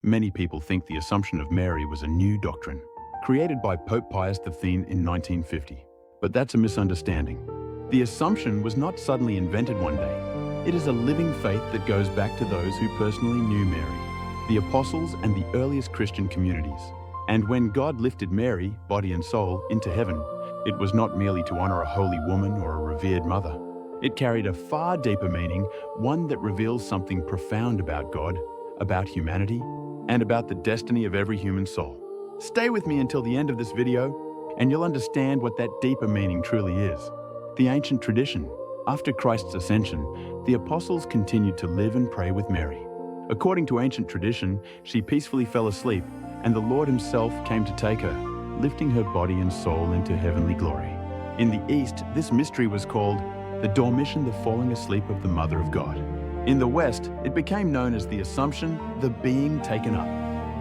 Many people think the Assumption of Mary was a new doctrine, created by Pope Pius X in 1950. But that's a misunderstanding. The Assumption was not suddenly invented one day. It is a living faith that goes back to those who personally knew Mary, the apostles and the earliest Christian communities. And when God lifted Mary, body and soul, into heaven, it was not merely to honor a holy woman or a revered mother. It carried a far deeper meaning, one that reveals something profound about God, about humanity, and about the destiny of every human soul. Stay with me until the end of this video, and you'll understand what that deeper meaning truly is. The ancient tradition. After Christ's ascension, the apostles continued to live and pray with Mary. According to ancient tradition, she peacefully fell asleep, and the Lord himself came to take her, lifting her body and soul into heavenly glory. In the East, this mystery was called the Dormition, the falling asleep of the Mother of God. In the West, it became known as the Assumption, the being taken up.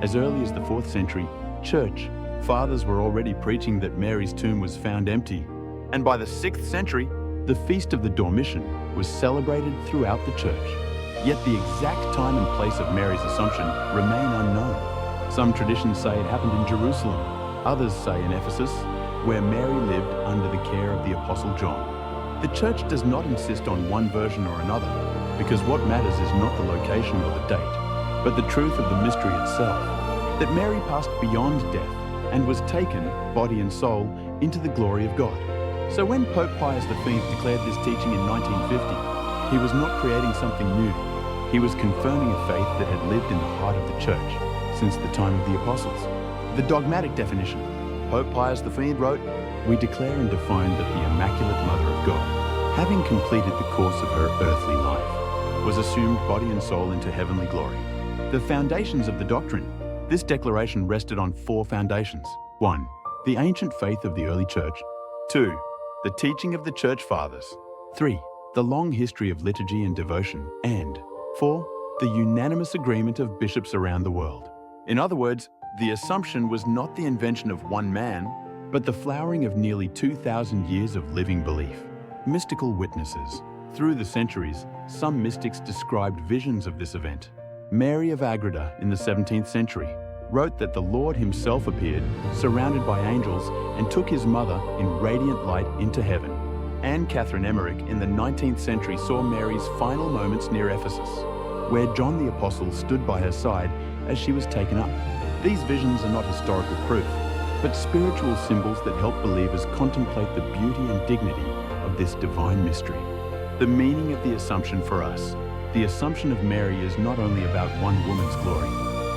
As early as the 4th century, church fathers were already preaching that Mary's tomb was found empty, and by the 6th century, the Feast of the Dormition was celebrated throughout the church. Yet the exact time and place of Mary's Assumption remain unknown. Some traditions say it happened in Jerusalem, others say in Ephesus, where Mary lived under the care of the Apostle John. The church does not insist on one version or another, because what matters is not the location or the date, but the truth of the mystery itself, that Mary passed beyond death and was taken, body and soul, into the glory of God. So when Pope Pius V declared this teaching in 1950, he was not creating something new. He was confirming a faith that had lived in the heart of the church since the time of the apostles. The dogmatic definition. Pope Pius V wrote, "We declare and define that the Immaculate Mother of God, having completed the course of her earthly life, was assumed body and soul into heavenly glory." The foundations of the doctrine. This declaration rested on 4 foundations. 1. The ancient faith of the early church. 2. The teaching of the church fathers. 3. The long history of liturgy and devotion. And 4. The unanimous agreement of bishops around the world. In other words, the Assumption was not the invention of one man, but the flowering of nearly 2,000 years of living belief. Mystical witnesses. Through the centuries, some mystics described visions of this event. Mary of Agreda in the 17th century wrote that the Lord himself appeared, surrounded by angels, and took his mother in radiant light into heaven. Anne Catherine Emmerich in the 19th century saw Mary's final moments near Ephesus, where John the Apostle stood by her side as she was taken up. These visions are not historical proof, but spiritual symbols that help believers contemplate the beauty and dignity of this divine mystery. The meaning of the Assumption for us. The Assumption of Mary is not only about one woman's glory.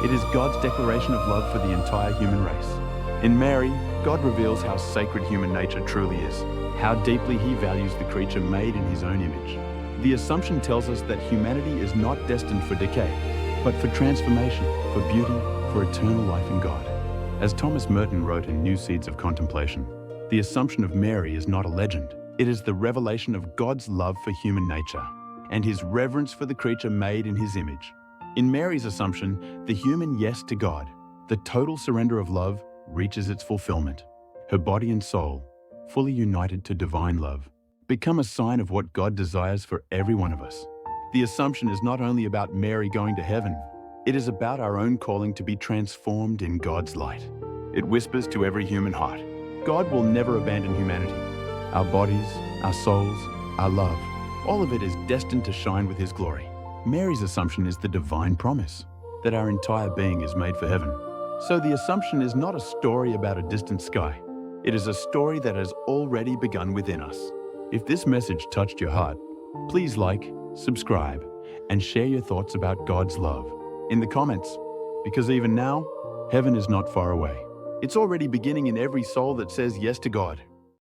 It is God's declaration of love for the entire human race. In Mary, God reveals how sacred human nature truly is, how deeply he values the creature made in his own image. The Assumption tells us that humanity is not destined for decay, but for transformation, for beauty, for eternal life in God. As Thomas Merton wrote in New Seeds of Contemplation, the Assumption of Mary is not a legend. It is the revelation of God's love for human nature and his reverence for the creature made in his image. In Mary's Assumption, the human yes to God, the total surrender of love, reaches its fulfillment. Her body and soul, fully united to divine love, become a sign of what God desires for every one of us. The Assumption is not only about Mary going to heaven, it is about our own calling to be transformed in God's light. It whispers to every human heart, God will never abandon humanity. Our bodies, our souls, our love, all of it is destined to shine with his glory. Mary's Assumption is the divine promise that our entire being is made for heaven. So the Assumption is not a story about a distant sky. It is a story that has already begun within us. If this message touched your heart, please like, subscribe, and share your thoughts about God's love in the comments, because even now, heaven is not far away. It's already beginning in every soul that says yes to God.